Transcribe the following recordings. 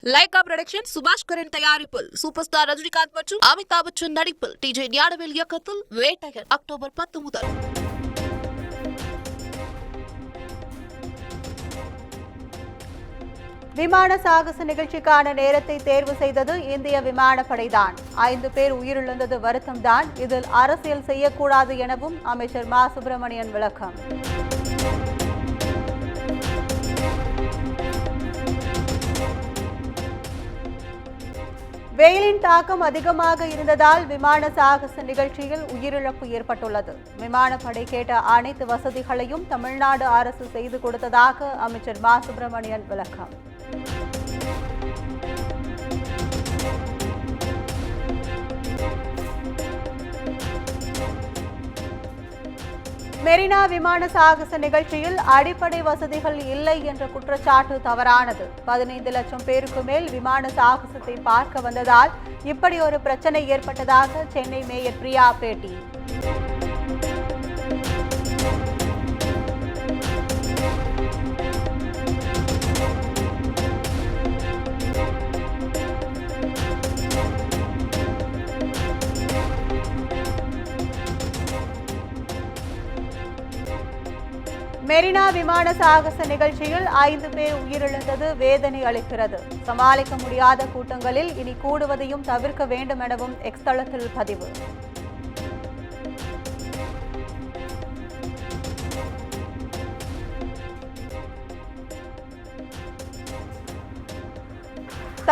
Lyca production சுபாஷ் கரன் தயாரிப்பில் super star Rajinikanth மற்றும் அமிதாப் பச்சன் நடிப்பில் டிஜே ஞானவேல் இயக்கத்தில் வேட்டையன் அக்டோபர் 10 முதல். விமான சாகச நிகழ்ச்சிக்கான நேரத்தை தேர்வு செய்தது இந்திய விமானப்படைதான். 5 பேர் உயிரிழந்தது வருத்தம்தான். இதில் அரசியல் செய்யக்கூடாது எனவும் அமைச்சர் மா சுப்பிரமணியன் விளக்கம். வெயிலின் தாக்கம் அதிகமாக இருந்ததால் விமான சாகச நிகழ்ச்சியில் உயிரிழப்பு ஏற்பட்டுள்ளது. விமானப்படை கேட்ட அனைத்து வசதிகளையும் தமிழ்நாடு அரசு செய்து கொடுத்ததாக அமைச்சர் மா சுப்பிரமணியன் விளக்கம். மெரினா விமான சாகச நிகழ்ச்சியில் அடிப்படை வசதிகள் இல்லை என்ற குற்றச்சாட்டு தவறானது. 15 லட்சம் பேருக்கு மேல் விமான சாகசத்தை பார்க்க வந்ததால் இப்படி ஒரு பிரச்சனை ஏற்பட்டதாக சென்னை மேயர் பிரியா பேட்டி. மெரினா விமான சாகச நிகழ்ச்சியில் 5 பேர் உயிரிழந்தது வேதனை அளிக்கிறது. சமாளிக்க முடியாத கூட்டங்களில் இனி கூடுவதையும் தவிர்க்க வேண்டும் எனவும் எக்ஸ் தளத்தில் பதிவு.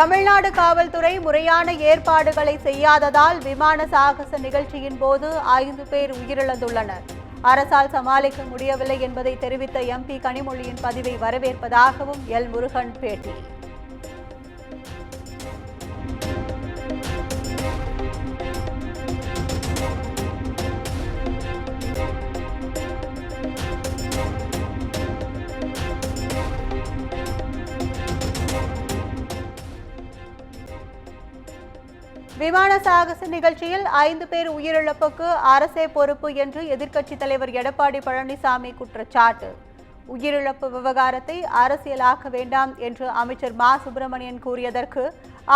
தமிழ்நாடு காவல்துறை முறையான ஏற்பாடுகளை செய்யாததால் விமான சாகச நிகழ்ச்சியின் போது 5 பேர் உயிரிழந்துள்ளனர். அரசால் சமாளிக்க முடியவில்லை என்பதை தெரிவித்த எம்பி கனிமொழியின் பதிவை வரவேற்பதாகவும் எல் முருகன் பேட்டி. விமான சாகச நிகழ்ச்சியில் 5 பேர் உயிரிழப்புக்கு அரசே பொறுப்பு என்று எதிர்க்கட்சித் தலைவர் எடப்பாடி பழனிசாமி குற்றச்சாட்டு. உயிரிழப்பு விவகாரத்தை அரசியலாக்க வேண்டாம் என்று அமைச்சர் மா சுப்பிரமணியன் கூறியதற்கு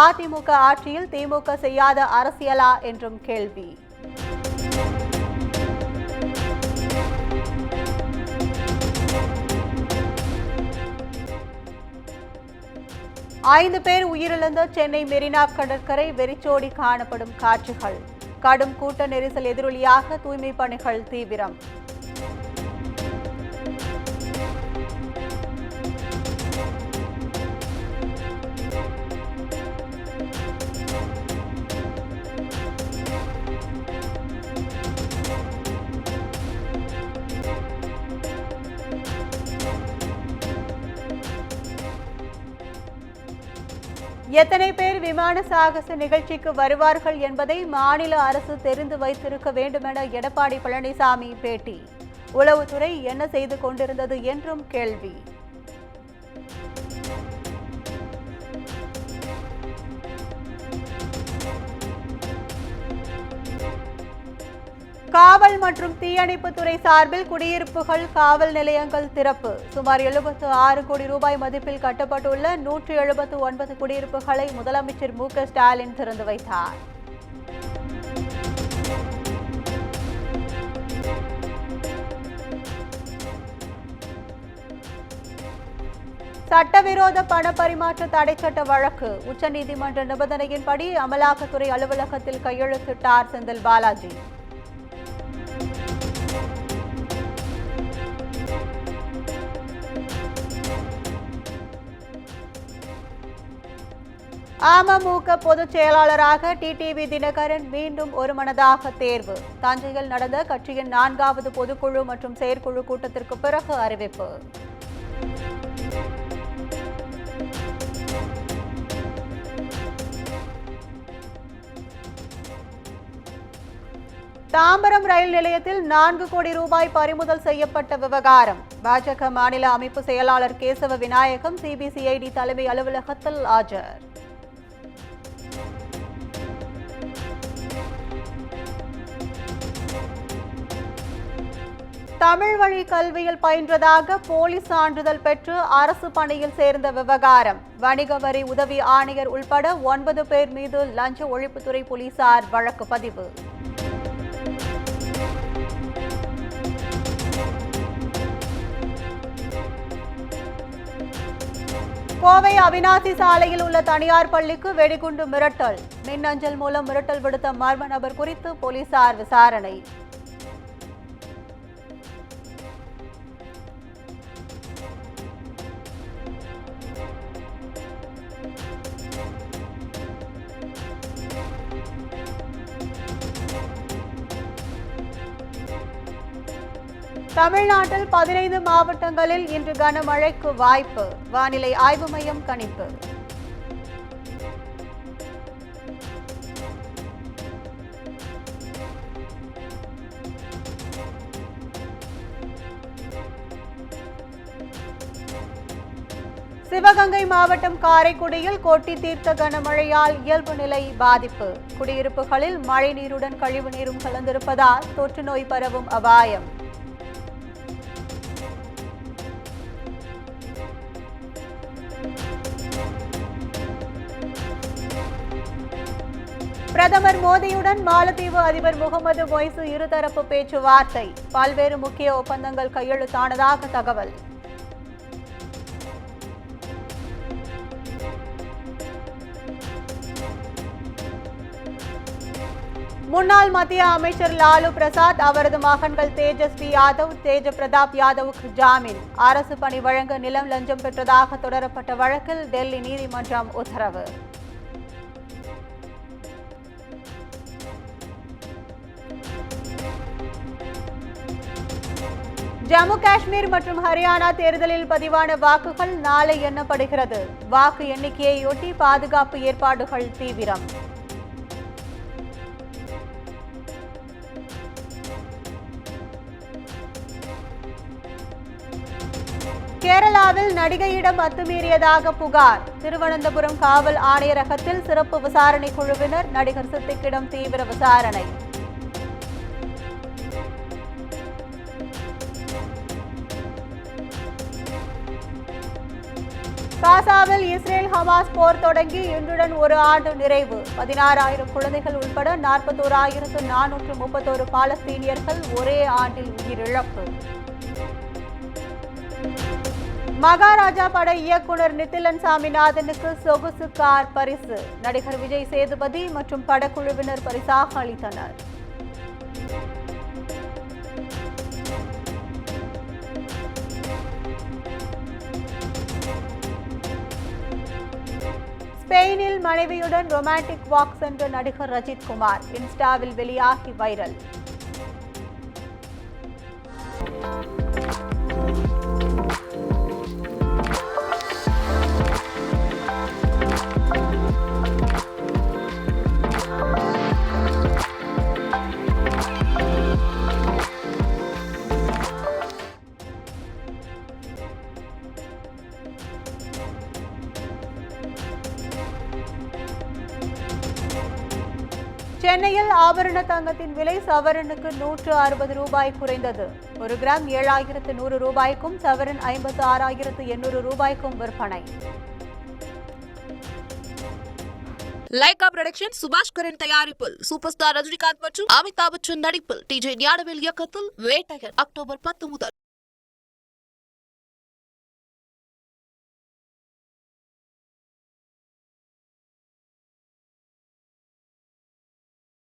அதிமுக ஆட்சியில் திமுக செய்யாத அரசியலா என்றும் கேள்வி. 5 பேர் உயிரிழந்த சென்னை மெரினா கடற்கரை வெறிச்சோடி காணப்படும் காட்சிகள். கடும் கூட்ட நெரிசல் எதிரொலியாக தூய்மை பணிகள் தீவிரம். எத்தனை பேர் விமான சாகச நிகழ்ச்சிக்கு வருவார்கள் என்பதை மாநில அரசு தெரிந்து வைத்திருக்க வேண்டும் என எடப்பாடி பழனிசாமி பேட்டி. உளவுத்துறை என்ன செய்து கொண்டிருந்தது என்றும் கேள்வி. காவல் மற்றும் தீயணைப்புத்துறை சார்பில் குடியிருப்புகள் காவல் நிலையங்கள் திறப்பு. சுமார் 76 கோடி ரூபாய் மதிப்பில் கட்டப்பட்டுள்ள 179 குடியிருப்புகளை முதலமைச்சர் மு க ஸ்டாலின் திறந்து வைத்தார். சட்டவிரோத பண பரிமாற்ற தடை சட்ட வழக்கு. உச்சநீதிமன்ற நிபந்தனையின்படி அமலாக்கத்துறை அலுவலகத்தில் கையெழுத்திட்டார் செந்தில் பாலாஜி. அமமுக பொதுச் செயலாளராக டிடிவி தினகரன் மீண்டும் ஒருமனதாக தேர்வு. தஞ்சையில் நடந்த கட்சியின் 4வது பொதுக்குழு மற்றும் செயற்குழு கூட்டத்திற்கு பிறகு அறிவிப்பு. தாம்பரம் ரயில் நிலையத்தில் 4 கோடி ரூபாய் பறிமுதல் செய்யப்பட்ட விவகாரம். பாஜக மாநில அமைப்பு செயலாளர் கேசவ விநாயகம் சிபிசிஐடி தலைமை அலுவலகத்தில் ஆஜர். தமிழ் வழி கல்வியில் பயின்றதாக போலி சான்றிதழ் பெற்று அரசு பணியில் சேர்ந்த விவகாரம். வணிக வரி உதவி ஆணையர் உள்பட 9 பேர் மீது லஞ்ச ஒழிப்புத்துறை போலீசார் வழக்கு பதிவு. கோவை அவிநாசி சாலையில் உள்ள தனியார் பள்ளிக்கு வெடிகுண்டு மிரட்டல். மின்னஞ்சல் மூலம் மிரட்டல் விடுத்த மர்ம நபர் குறித்து போலீசார் விசாரணை. தமிழ்நாட்டில் 15 மாவட்டங்களில் இன்று கனமழைக்கு வாய்ப்பு. வானிலை ஆய்வு மையம் கணிப்பு. சிவகங்கை மாவட்டம் காரைக்குடியில் கொட்டி தீர்த்த கனமழையால் இயல்பு நிலை பாதிப்பு. குடியிருப்புகளில் மழை நீருடன் கழிவு நீரும் கலந்திருப்பதால் தொற்று நோய் பரவும் அபாயம். பிரதமர் மோடியுடன் மாலத்தீவு அதிபர் முகமது மொய்சு இருதரப்பு பேச்சுவார்த்தை. பல்வேறு முக்கிய ஒப்பந்தங்கள் கையெழுத்தானதாக தகவல். முன்னாள் மத்திய அமைச்சர் லாலு பிரசாத் அவரது மகன்கள் தேஜஸ்வி யாதவ், தேஜ பிரதாப் யாதவுக்கு ஜாமீன். அரசு பணி வழங்க நிலம் லஞ்சம் பெற்றதாக தொடரப்பட்ட வழக்கில் டெல்லி நீதிமன்றம் உத்தரவு. ஜம்மு காஷ்மீர் மற்றும் ஹரியானா தேர்தலில் பதிவான வாக்குகள் நாளை எண்ணப்படுகிறது. வாக்கு எண்ணிக்கையையொட்டி பாதுகாப்பு ஏற்பாடுகள் தீவிரம். கேரளாவில் நடிகையிடம் அத்துமீறியதாக புகார். திருவனந்தபுரம் காவல் ஆணையரகத்தில் சிறப்பு விசாரணை குழுவினர் நடிகர் சித்திக்கிடம் தீவிர விசாரணை. காசாவில் இஸ்ரேல் ஹமாஸ் போர் தொடங்கி இன்றுடன் ஒரு ஆண்டு நிறைவு. 16,000 குழந்தைகள் உட்பட 41,431 பாலஸ்தீனியர்கள் ஒரே ஆண்டில் உயிரிழப்பு. மகாராஜா பட இயக்குனர் நித்திலன் சாமிநாதனுக்கு சொகுசு கார் பரிசு. நடிகர் விஜய் சேதுபதி மற்றும் படக்குழுவினர் பரிசாக அளித்தனர். ஸ்பெயினில் மனைவியுடன் ரொமான்டிக் வாக் சென்ற நடிகர் ரஜித் குமார் இன்ஸ்டாவில் வெளியாகி வைரல். சென்னையில் ஆபரண தங்கத்தின் விலை சவரனுக்கு 160 ரூபாய் குறைந்தது. 1 கிராம் 7,100 ரூபாய்க்கும் சவரன் 56,800 ரூபாய்க்கும் விற்பனை. லைகா புரொடக்ஷன் சுபாஷ்கரன் தயாரிப்பில் சூப்பர் ஸ்டார் ரஜினிகாந்த் மற்றும் அமிதாப் பச்சன் நடிப்பில் டிஜே ஞானவேல் இயக்கத்தில் வேட்டையன் அக்டோபர் 10 முதல்.